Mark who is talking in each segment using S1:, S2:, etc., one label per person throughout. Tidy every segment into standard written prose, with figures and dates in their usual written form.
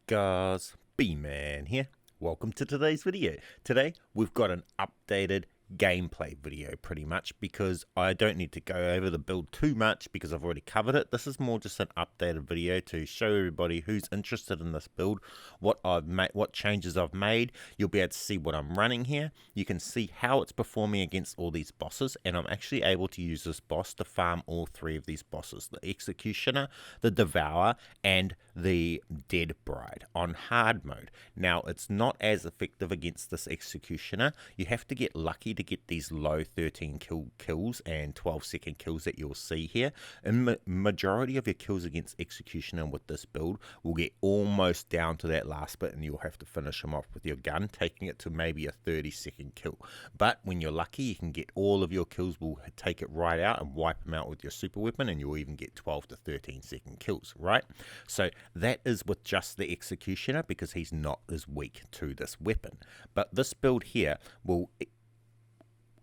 S1: Guys, B-Man here. Welcome to today's video. Today we've got an updated gameplay video pretty much because I don't need to go over the build too much because I've already covered it. This is more just an updated video to show everybody who's interested in this build what I've made, what changes I've made. You'll be able to see what I'm running here. You can see how it's performing against all these bosses, and I'm actually able to use this boss to farm all three of these bosses: the Executioner, the Devourer, and the Dead Bride on hard mode. Now it's not as effective against this Executioner. You have to get lucky to get these low 13 kills and 12-second kills that you'll see here. And majority of your kills against Executioner with this build will get almost down to that last bit, and you'll have to finish them off with your gun, taking it to maybe a 30-second kill. But when you're lucky, you can get all of your kills, will take it right out and wipe them out with your super weapon, and you'll even get 12 to 13-second kills, right? So that is with just the Executioner because he's not as weak to this weapon. But this build here will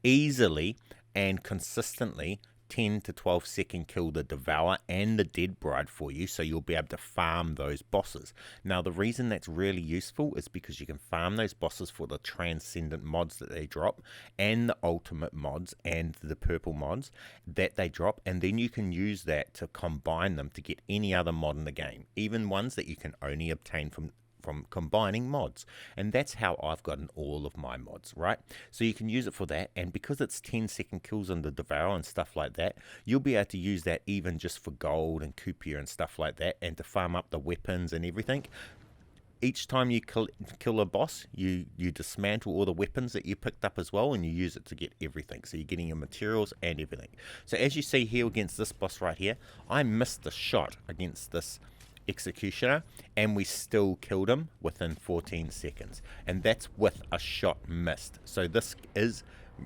S1: easily and consistently 10 to 12 second kill the Devourer and the Dead Bride for you, so you'll be able to farm those bosses. Now the reason that's really useful is because you can farm those bosses for the Transcendant mods that they drop, and the Ultimate mods and the purple mods that they drop, and then you can use that to combine them to get any other mod in the game, even ones that you can only obtain from combining mods. And that's how I've gotten all of my mods, right? So you can use it for that, and because it's 10-second kills on the Devourer and stuff like that, you'll be able to use that even just for gold and Coopier and stuff like that, and to farm up the weapons and everything. Each time you kill a boss, you dismantle all the weapons that you picked up as well, and you use it to get everything. So you're getting your materials and everything. So as you see here against this boss right here, I missed the shot against this Executioner, and we still killed him within 14 seconds, and that's with a shot missed. So this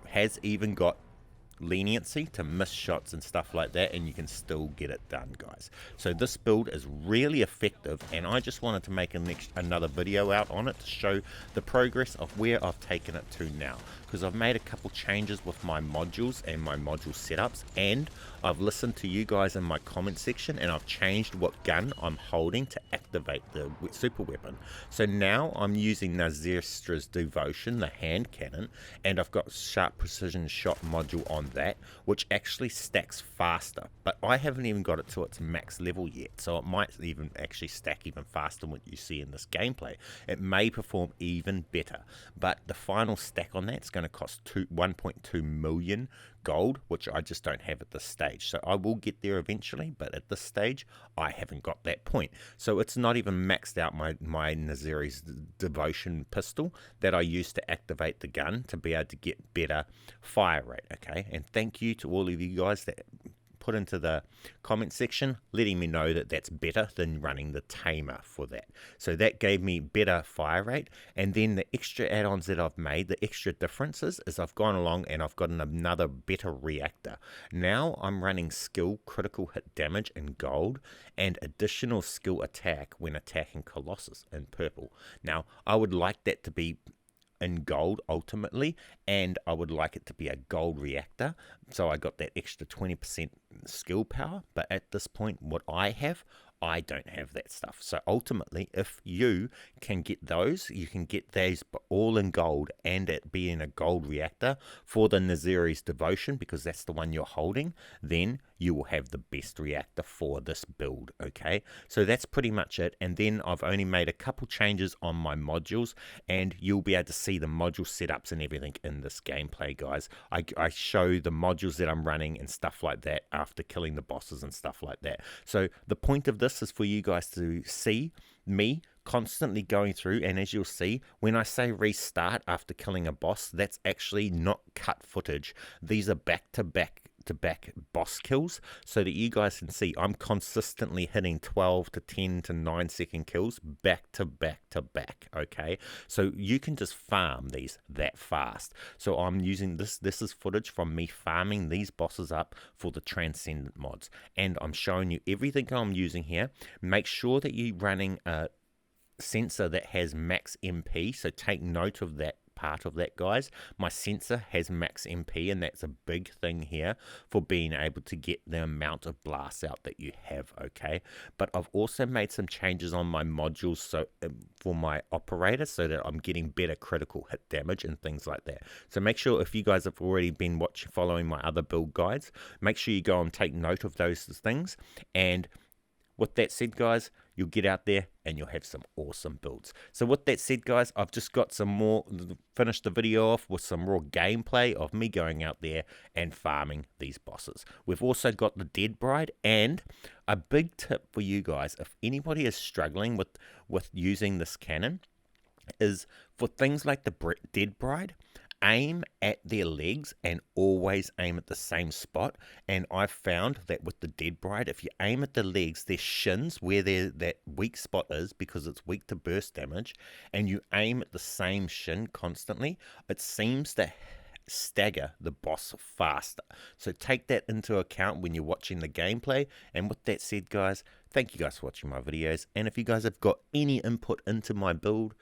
S1: has even got leniency to miss shots and stuff like that, and you can still get it done, guys. So this build is really effective, and I just wanted to make another video out on it to show the progress of where I've taken it to now, because I've made a couple changes with my modules and my module setups, and I've listened to you guys in my comment section, and I've changed what gun I'm holding to activate the super weapon. So now I'm using Nazirstra's Devotion, the hand cannon, and I've got sharp precision shot module on that, which actually stacks faster, but I haven't even got it to its max level yet, so it might even actually stack even faster than what you see in this gameplay. It may perform even better, but the final stack on that is going to cost 1.2 million gold, which I just don't have at this stage. So I will get there eventually, but at this stage I haven't got that point. So it's not even maxed out my Naziri's Devotion pistol that I use to activate the gun to be able to get better fire rate. Okay, and thank you to all of you guys that put into the comment section letting me know that that's better than running the tamer for that. So that gave me better fire rate, and then the extra add-ons that I've made, the extra differences is I've gone along and I've gotten another better reactor. Now I'm running skill critical hit damage in gold and additional skill attack when attacking Colossus in purple. Now I would like that to be in gold ultimately, and I would like it to be a gold reactor, so I got that extra 20% skill power. But at this point, what I don't have that stuff. So ultimately, if you can get those, you can get those all in gold and it being a gold reactor for the Naziri's Devotion, because that's the one you're holding, then you will have the best reactor for this build. Okay, so that's pretty much it. And then I've only made a couple changes on my modules, and you'll be able to see the module setups and everything in this gameplay, guys. I show the modules that I'm running and stuff like that after killing the bosses and stuff like that. So the point of this is for you guys to see me constantly going through, and as you'll see, when I say restart after killing a boss, that's actually not cut footage. These are back to back boss kills, so that you guys can see I'm consistently hitting 12 to 10 to 9 second kills back to back to back. Okay, so you can just farm these that fast. So I'm using this is footage from me farming these bosses up for the Transcendant mods, and I'm showing you everything I'm using here. Make sure that you're running a sensor that has max MP, so take note of that part of that, guys. My sensor has max MP, and that's a big thing here for being able to get the amount of blasts out that you have, okay? But I've also made some changes on my modules so for my operator, so that I'm getting better critical hit damage and things like that. So make sure, if you guys have already been following my other build guides, make sure you go and take note of those things. And with that said, guys, you'll get out there and you'll have some awesome builds. So with that said, guys, I've just got some more, finished the video off with some raw gameplay of me going out there and farming these bosses. We've also got the Dead Bride, and a big tip for you guys, if anybody is struggling with using this cannon, is for things like the Dead Bride, aim at their legs and always aim at the same spot. And I've found that with the Dead Bride, if you aim at the legs, their shins, where that weak spot is, because it's weak to burst damage, and you aim at the same shin constantly, it seems to stagger the boss faster. So take that into account when you're watching the gameplay. And with that said, guys, thank you guys for watching my videos. And if you guys have got any input into my build,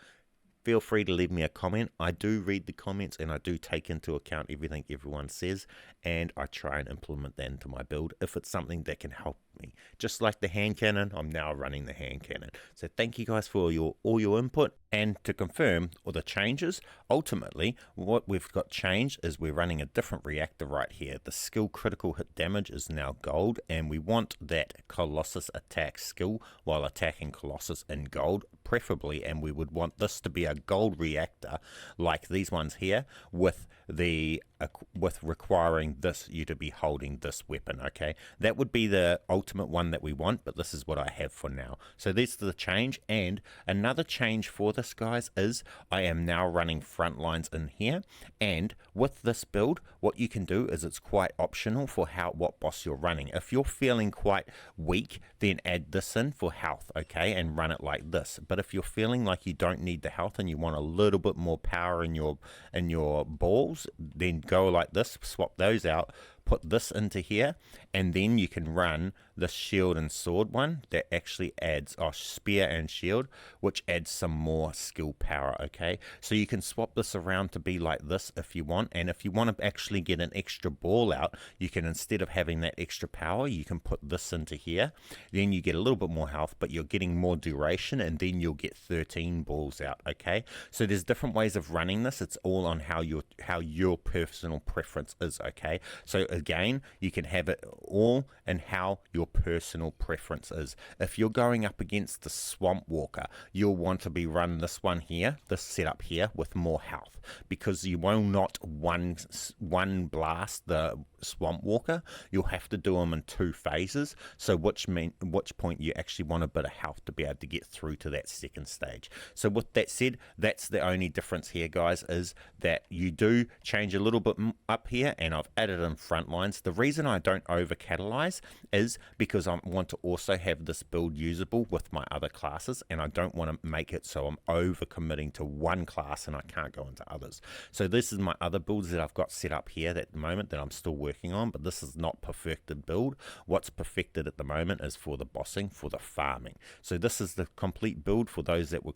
S1: feel free to leave me a comment. I do read the comments, and I do take into account everything everyone says, and I try and implement that into my build if it's something that can help me. Just like the hand cannon, I'm now running the hand cannon. So thank you guys for all your input. And to confirm all the changes, ultimately what we've got changed is we're running a different reactor right here. The skill critical hit damage is now gold, and we want that Colossus attack skill while attacking Colossus in gold preferably, and we would want this to be a gold reactor like these ones here, with requiring you to be holding this weapon. Okay, that would be the ultimate one that we want, but this is what I have for now. So that's the change. And another change for this, guys, is I am now running front lines in here, and with this build what you can do is it's quite optional for what boss you're running. If you're feeling quite weak, then add this in for health, okay, and run it like this. But if you're feeling like you don't need the health and you want a little bit more power in your balls, then go like this, swap those out, put this into here, and then you can run the shield and sword one that actually adds spear and shield, which adds some more skill power. Okay, so you can swap this around to be like this if you want, and if you want to actually get an extra ball out, you can, instead of having that extra power, you can put this into here. Then you get a little bit more health, but you're getting more duration, and then you'll get 13 balls out. Okay, so there's different ways of running this. It's all on how your personal preference is. Okay, so again, you can have it all in how your personal preference is. If you're going up against the Swamp Walker, you'll want to be run this one here, this setup here, with more health, because you will not one blast the Swamp Walker. You'll have to do them in 2 phases, so which point you actually want a bit of health to be able to get through to that second stage. So with that said, that's the only difference here, guys, is that you do change a little bit up here, and I've added in front lines. The reason I don't over catalyze is because I want to also have this build usable with my other classes, and I don't want to make it so I'm over committing to one class and I can't go into others. So this is my other builds that I've got set up here at the moment that I'm still working on, but this is not perfected build. What's perfected at the moment is for the bossing, for the farming. So this is the complete build for those that were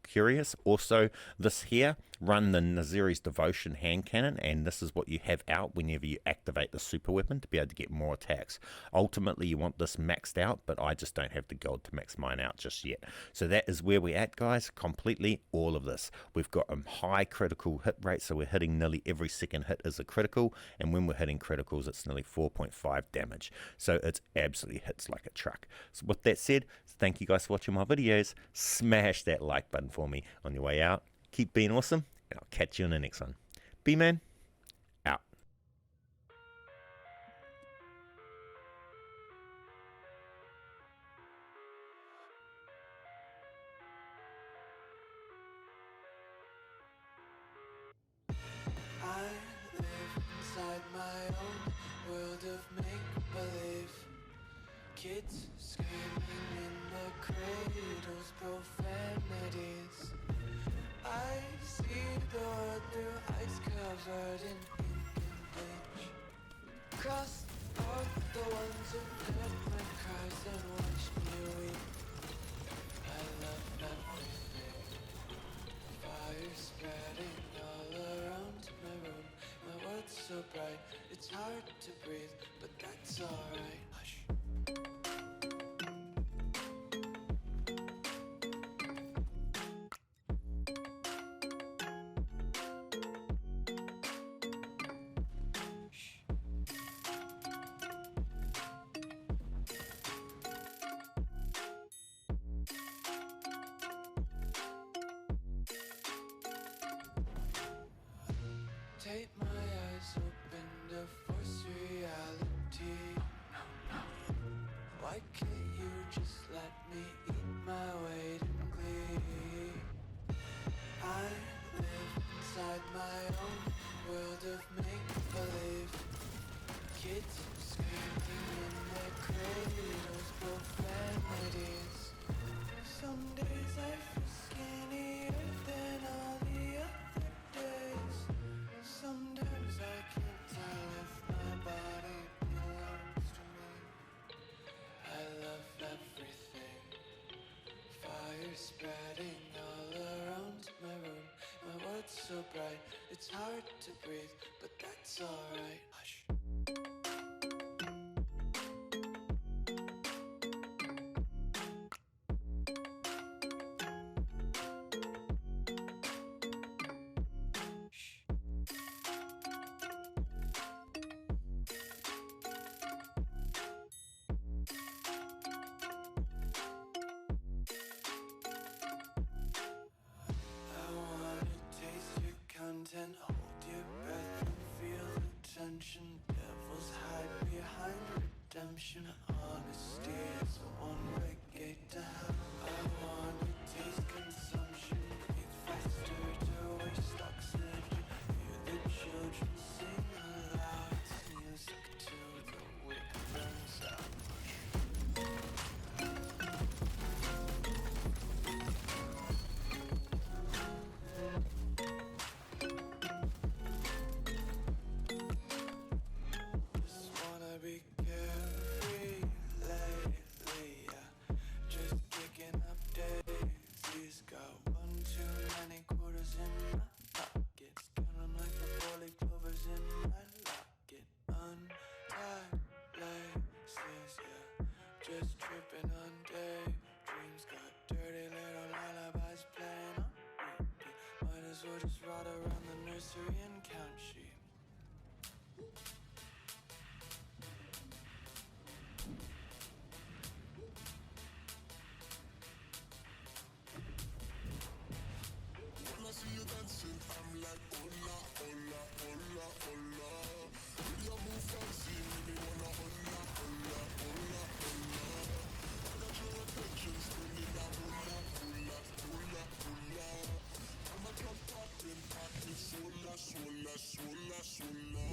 S1: curious. Also, this here, run the Naziri's Devotion hand cannon, and this is what you have out whenever you activate the super weapon to be able to get more attacks. Ultimately, you want this maxed out, but I just don't have the gold to max mine out just yet. So that is where we're at, guys. Completely all of this. We've got a high critical hit rate, so we're hitting nearly every second hit is a critical, and when we're hitting criticals, it's nearly 4.5 damage. So it absolutely hits like a truck. So with that said, thank you guys for watching my videos. Smash that like button for me on your way out. Keep being awesome, and I'll catch you in the next one. B-Man, out.
S2: I live inside my own world of make-believe. Kids screaming in the cradles, profanities. I see the world through ice covered in ink and bleach. Cross out the ones who heard my cries and watched me weep. I love everything. Fire spreading ideas. Some days I feel skinnier than all the other days. Sometimes I can't tell if my body belongs to me. I love everything. Fire spreading all around my room. My world's so bright, it's hard to breathe, but that's alright. Hush. I wanna taste your content, hold your breath and feel the tension. Devils hide behind redemption. Honesty is a one-way gate to hell. I wanna taste consumption, breathe faster to waste oxygen. Hear the children sing aloud. It's music till the wick burns out. Just wanna be carefree lately, yeah. Just kicking up daisies. Got one too many quarters in my pockets. Count 'em like the four-leaf clovers in my locket. Untied laces, yeah. Just tripping on daydreams. Got dirty little lullabies playing on repeat. Might as well just ride around the nursery and count sheep.
S3: When I see you dancing, I'm like, hola, hola, hola, hola. When you move fancy, make me wanna hola, hola, hola, hola. I got your attention, spinning that hola, hola, hola, hola. I'm a club popping, popping, sola, sola, sola, sola.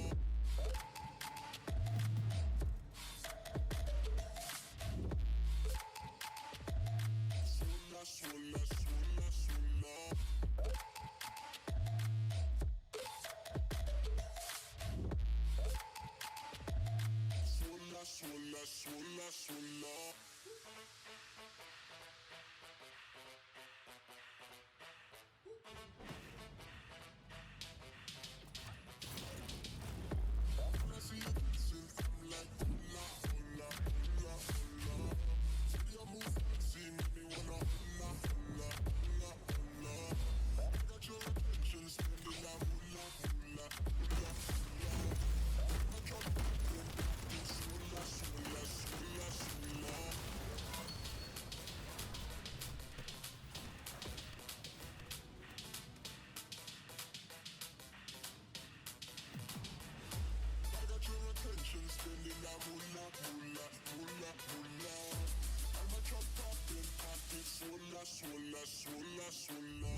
S3: Sola, sola, sola, sola. Sola, sola, sola, sola. When I see you dancing, I'm like, hola, hola, hola, hola. See you move fancy, make me wanna hola, hola, hola, hola. I got your attention, spending that hola, hola, hola, hola. I'm a drop poppin', poppin', sola, sola, sola, sola. I got your attention, spending that moolah, moolah, moolah, moolah. I'm a drop poppin', poppin', sola, sola, sola, sola.